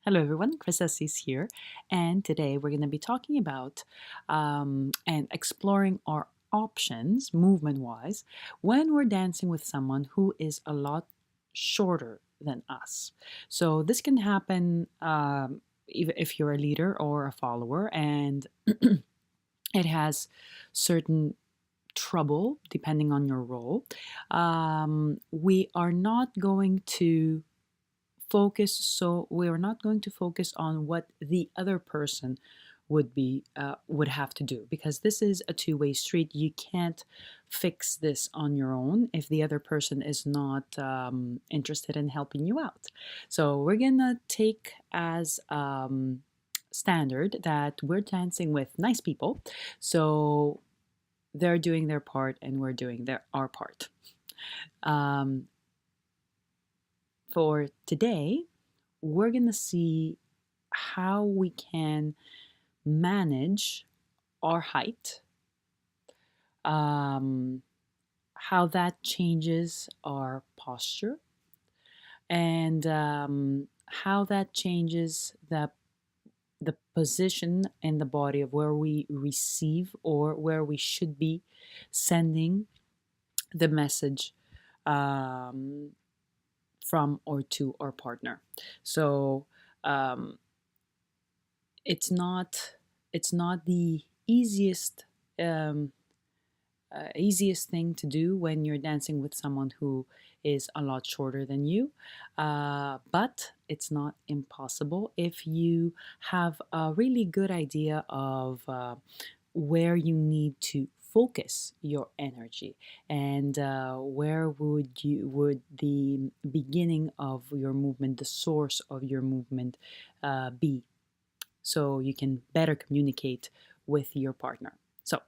Hello everyone, Chris is here, and today we're going to be talking about and exploring our options movement wise when we're dancing with someone who is a lot shorter than us. So, this can happen if you're a leader or a follower, and it has certain trouble depending on your role. We are not going to we're not going to focus on what the other person would have to do, because this is a two-way street. You can't fix this on your own if the other person is not interested in helping you out. So we're gonna take as standard that we're dancing with nice people, so they're doing their part and we're doing our part. um, for today, we're going to see how we can manage our height, how that changes our posture, and how that changes the position in the body of where we receive or where we should be sending the message um, from or to our partner. So um, it's not the um, easiest thing to do when you're dancing with someone who is a lot shorter than you, but it's not impossible if you have a really good idea of where you need to focus your energy, and where would the beginning of your movement, the source of your movement, be, so you can better communicate with your partner. So,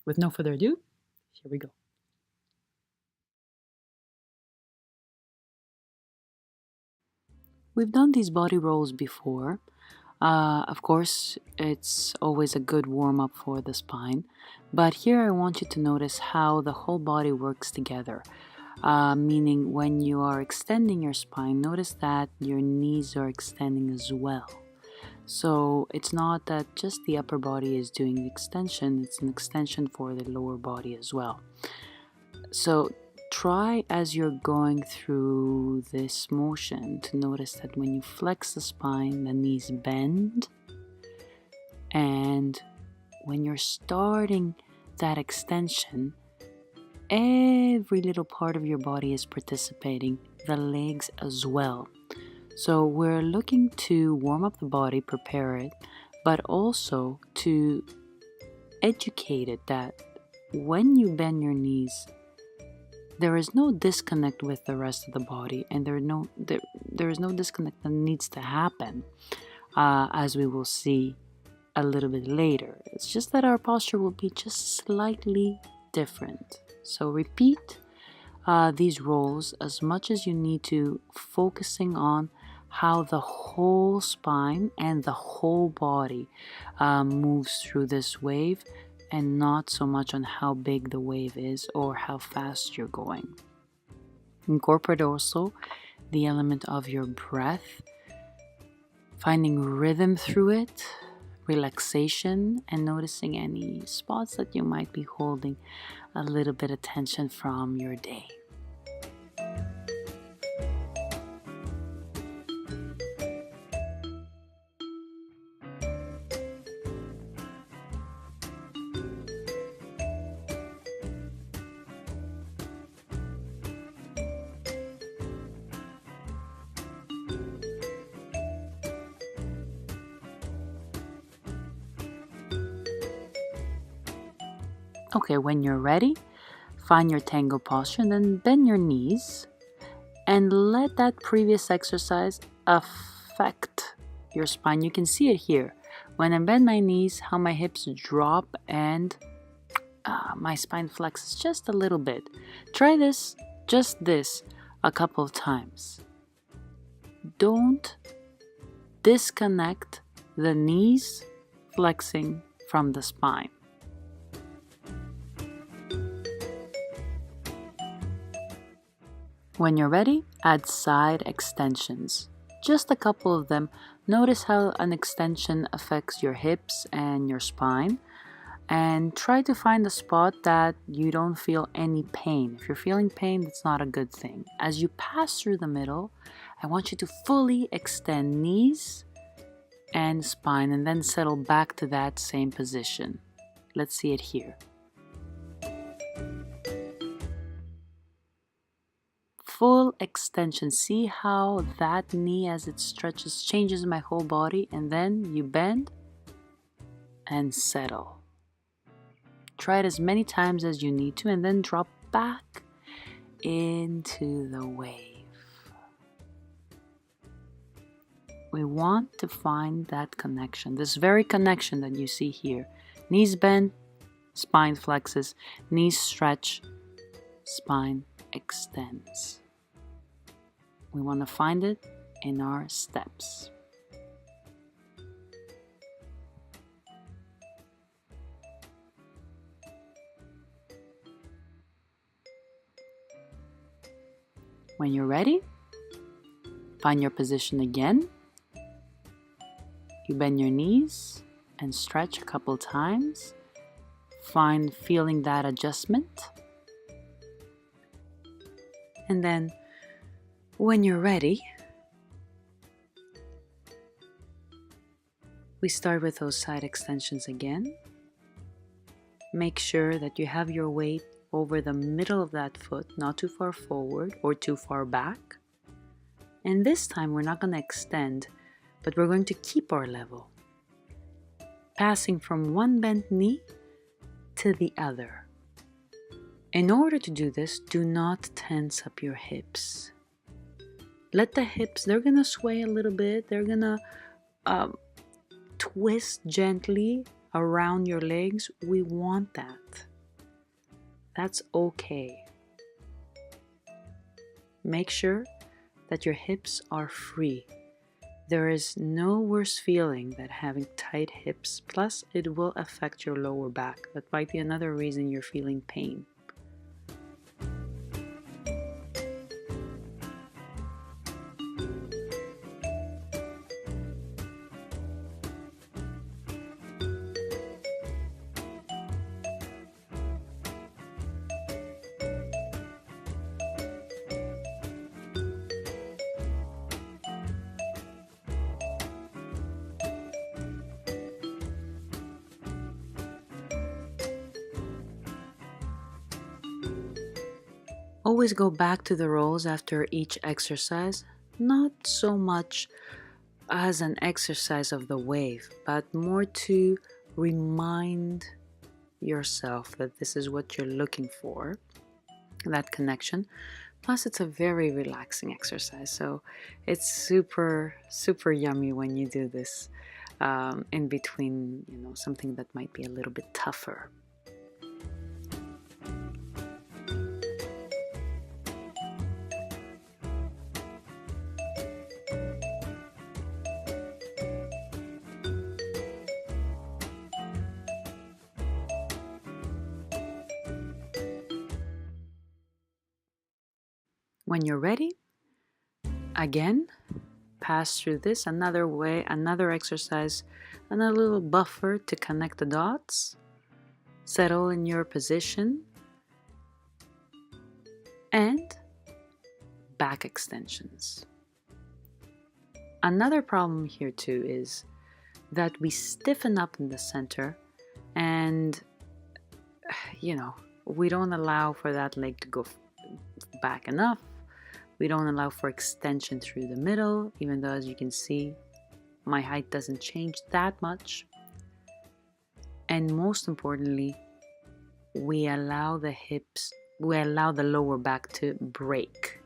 with no further ado, here we go. We've done these body rolls before. Of course, it's always a good warm up for the spine, but here I want you to notice how the whole body works together. Meaning, when you are extending your spine, notice that your knees are extending as well. So it's not that just the upper body is doing the extension, it's an extension for the lower body as well. So try, as you're going through this motion, to notice that when you flex the spine, the knees bend, and when you're starting that extension, every little part of your body is participating, the legs as well. So we're looking to warm up the body, prepare it, but also to educate it that when you bend your knees, there is no disconnect with the rest of the body, and there is no disconnect that needs to happen, as we will see a little bit later. It's just that our posture will be just slightly different. So repeat these rolls as much as you need to, focusing on how the whole spine and the whole body moves through this wave, and not so much on how big the wave is or how fast you're going. Incorporate also the element of your breath, finding rhythm through it, relaxation, and noticing any spots that you might be holding a little bit of tension from your day. Okay, when you're ready, find your tango posture and then bend your knees, and let that previous exercise affect your spine. You can see it here. When I bend my knees, how my hips drop and my spine flexes just a little bit. Try this, just this, a couple of times. Don't disconnect the knees flexing from the spine. When you're ready, add side extensions. just a couple of them. Notice how an extension affects your hips and your spine. And try to find a spot that you don't feel any pain. If you're feeling pain, that's not a good thing. As you pass through the middle, I want you to fully extend knees and spine and then settle back to that same position. Let's see it here. Full extension. See how that knee as it stretches changes my whole body, and then you bend and settle. Try it as many times as you need to and then drop back into the wave. We want to find that connection, this very connection that you see here. Knees bend, spine flexes, knees stretch, spine extends. We want to find it in our steps. When you're ready, find your position again. You bend your knees and stretch a couple times. Feeling that adjustment. And then when you're ready, we start with those side extensions again. Make sure that you have your weight over the middle of that foot, not too far forward or too far back. And this time we're not going to extend, but we're going to keep our level, passing from one bent knee to the other. In order to do this, do not tense up your hips. Let the hips, they're going to sway a little bit. They're going to twist gently around your legs. We want that. That's okay. Make sure that your hips are free. There is no worse feeling than having tight hips, plus it will affect your lower back. That might be another reason you're feeling pain. Always go back to the rolls after each exercise, not so much as an exercise of the wave, but more to remind yourself that this is what you're looking for, that connection. Plus, it's a very relaxing exercise, so it's super, super yummy when you do this in between, something that might be a little bit tougher. When you're ready, again, pass through this another exercise, and a little buffer to connect the dots. Settle in your position and back extensions. Another problem here too is that we stiffen up in the center and we don't allow for that leg to go back enough. We don't allow for extension through the middle, even though, as you can see, my height doesn't change that much. And most importantly, we allow the lower back to break.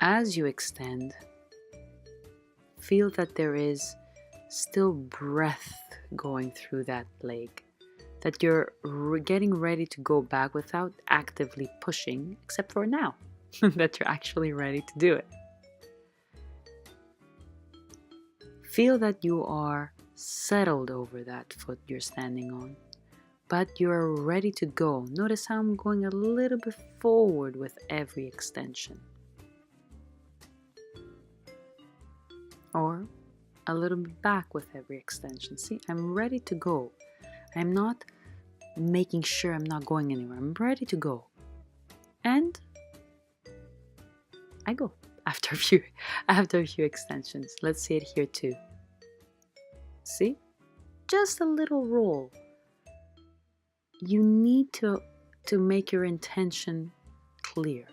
As you extend, feel that there is still breath going through that leg, that you're getting ready to go back without actively pushing, except for now, that you're actually ready to do it. Feel that you are settled over that foot you're standing on. but you're ready to go. Notice how I'm going a little bit forward with every extension, or a little bit back with every extension. See, I'm ready to go. I'm not making sure I'm not going anywhere. I'm ready to go. And I go after a few extensions. Let's see it here too. See? Just a little roll. You need to make your intention clear.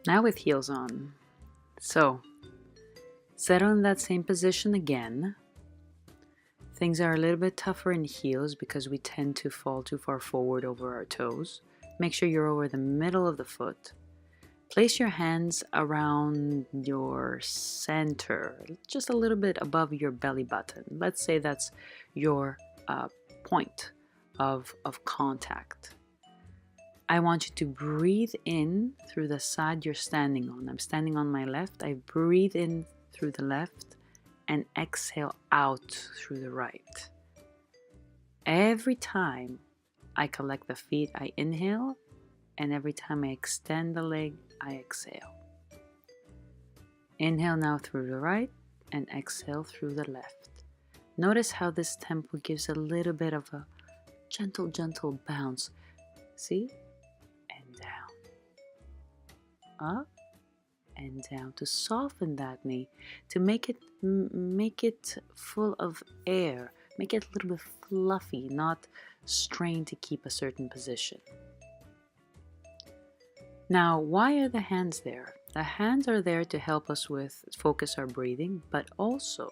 Now with heels on. So, settle in that same position again. Things are a little bit tougher in heels because we tend to fall too far forward over our toes. Make sure you're over the middle of the foot. Place your hands around your center, just a little bit above your belly button. Let's say that's your point of contact. I want you to breathe in through the side you're standing on. I'm standing on my left. I breathe in through the left and exhale out through the right. Every time I collect the feet, I inhale, and every time I extend the leg, I exhale. Inhale now through the right and exhale through the left. Notice how this tempo gives a little bit of a gentle bounce. See? And down. Up and down to soften that knee, to make it full of air, make it a little bit fluffy, not strained to keep a certain position. Now, why are the hands there? The hands are there to help us with focus our breathing, but also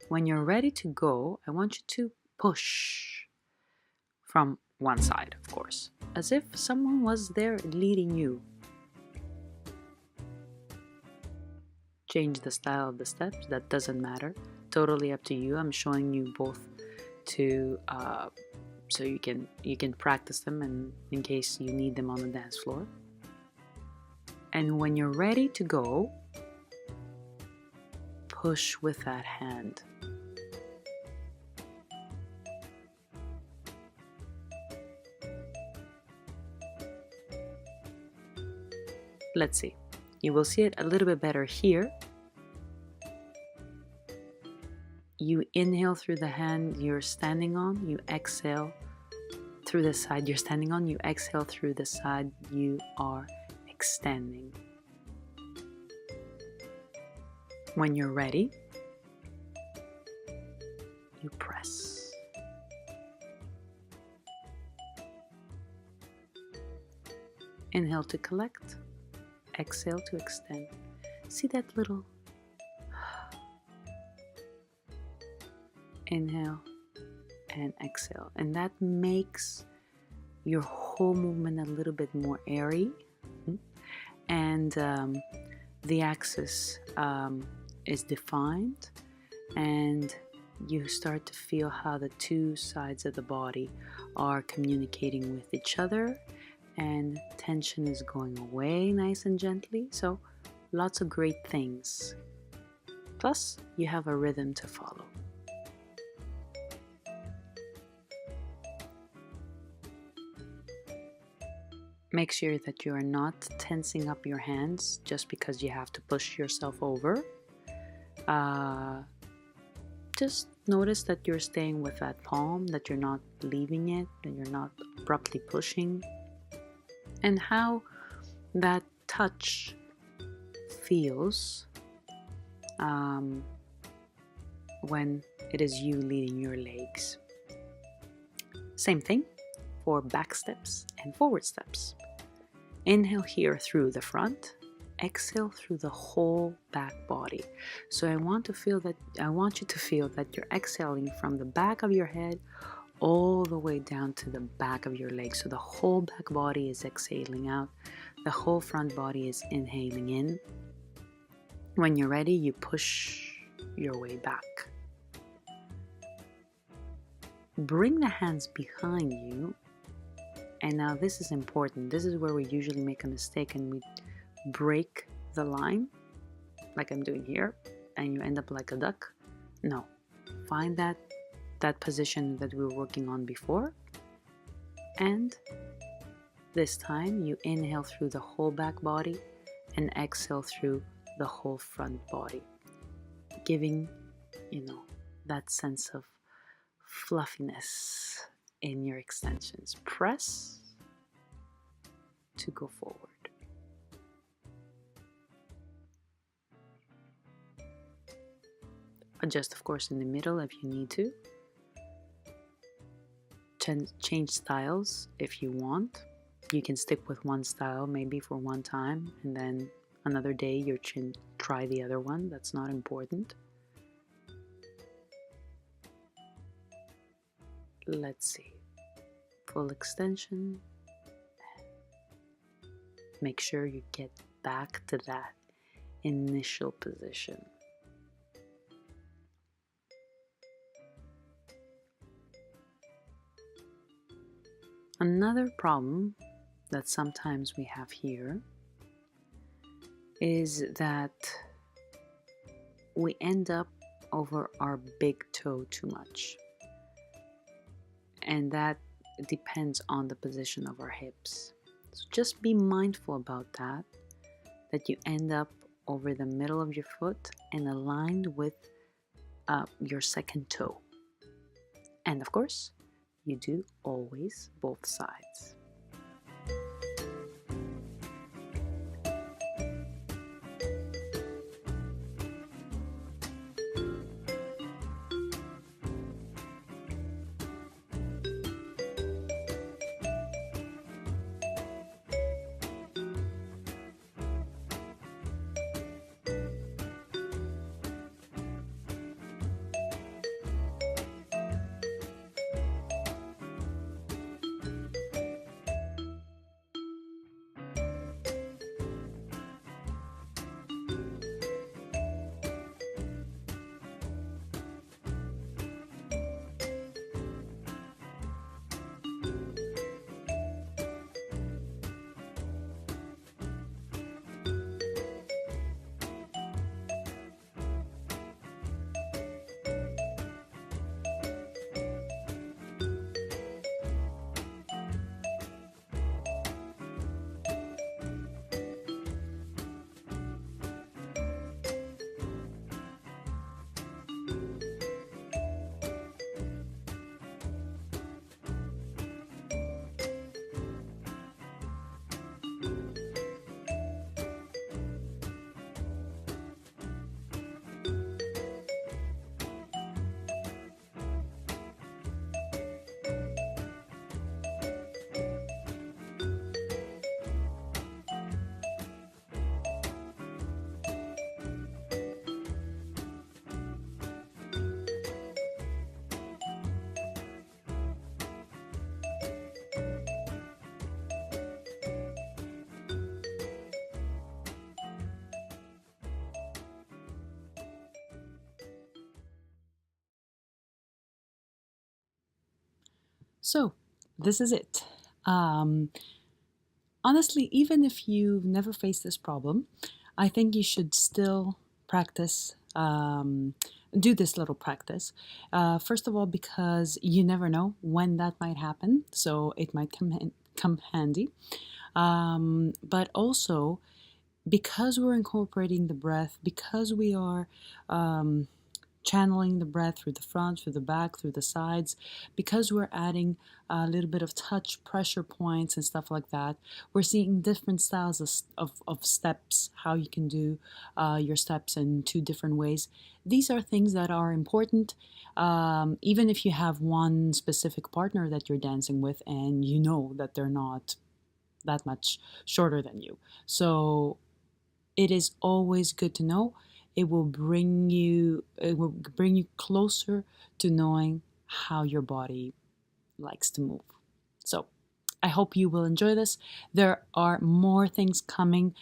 when you're ready to go, I want you to push from one side, of course, as if someone was there leading you. Change the style of the steps, that doesn't matter. Totally up to you. I'm showing you both to so you can practice them and in case you need them on the dance floor. And when you're ready to go, push with that hand. Let's see. You will see it a little bit better here. You inhale through the hand you're standing on. You exhale through the side you're standing on. You exhale through the side you are extending. When you're ready, you press. Inhale to collect. Exhale to extend. See that little inhale and exhale, and that makes your whole movement a little bit more airy, and the axis is defined, and you start to feel how the two sides of the body are communicating with each other, and tension is going away nice and gently. So lots of great things. Plus, you have a rhythm to follow. Make sure that you are not tensing up your hands just because you have to push yourself over. Just notice that you're staying with that palm, that you're not leaving it, that you're not abruptly pushing, and how that touch feels when it is you leading your legs. Same thing for back steps and forward steps. Inhale here through the front, exhale through the whole back body. So I want you to feel that you're exhaling from the back of your head all the way down to the back of your legs. So the whole back body is exhaling out. The whole front body is inhaling in. When you're ready, you push your way back. Bring the hands behind you. And now this is important. This is where we usually make a mistake and we break the line, like I'm doing here, and you end up like a duck. No, find that position that we were working on before, and this time you inhale through the whole back body and exhale through the whole front body, giving that sense of fluffiness in your extensions. Press to go forward. Adjust, of course, in the middle if you need to. Change styles if you want. You can stick with one style maybe for one time and then Another day, your chin, try the other one. That's not important. Let's see. Full extension. Make sure you get back to that initial position. Another problem that sometimes we have here is that we end up over our big toe too much. And that depends on the position of our hips. So just be mindful about that you end up over the middle of your foot and aligned with your second toe. And of course, you do always both sides. So, this is it. Honestly, even if you've never faced this problem, I think you should still practice, do this little practice. First of all, because you never know when that might happen, so it might come handy. But also, because we're incorporating the breath, because we are channeling the breath through the front, through the back, through the sides, because we're adding a little bit of touch, pressure points, and stuff like that, we're seeing different styles of steps, how you can do your steps in two different ways. These are things that are important, even if you have one specific partner that you're dancing with and you know that they're not that much shorter than you. So it is always good to know. It will bring you closer to knowing how your body likes to move. So I hope you will enjoy this. There are more things coming.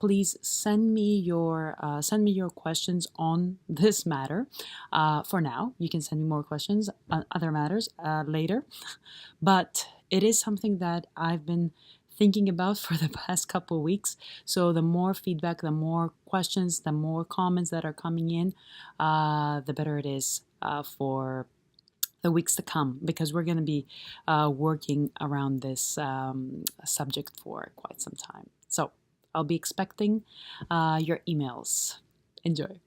Please send me your questions on this matter. For now, you can send me more questions on other matters later. But it is something that I've been thinking about for the past couple of weeks. So the more feedback, the more questions, the more comments that are coming in, the better it is for the weeks to come, because we're going to be working around this subject for quite some time. So I'll be expecting your emails. Enjoy.